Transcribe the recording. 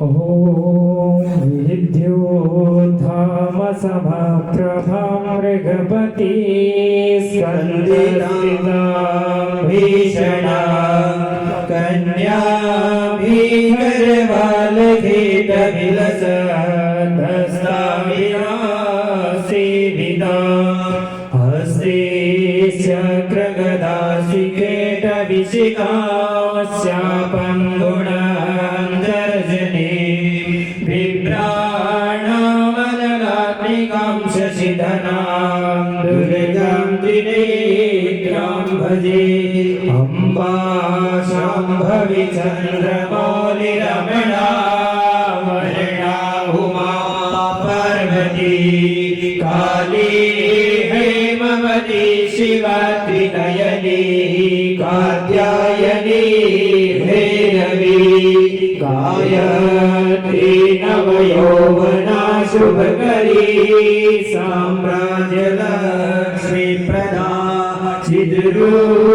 ॐ विद्योत्थामसभाप्रभां मृगपति स्कन्दितां भीषणां कन्याभीकरबालकीटविलसत्तस्ताभिलाषीविदां हस्ते चक्रगदाशिकेटविशिखास्यापं गुणान्तर्जने बिभ्राणामनलात्मिकां शशिधरां दुर्गां त्रिनेत्रां भजे अम्बा शाम्भवी चन्द्रमौलिरमणा वर्णा उमा पार्वती काली हेमवती शिवा त्रिनयनी कात्यायनी भैरवी गायत्री नवयौवना शुभकरी साम्राज्यलक्ष्मी प्रदा चिद्रूप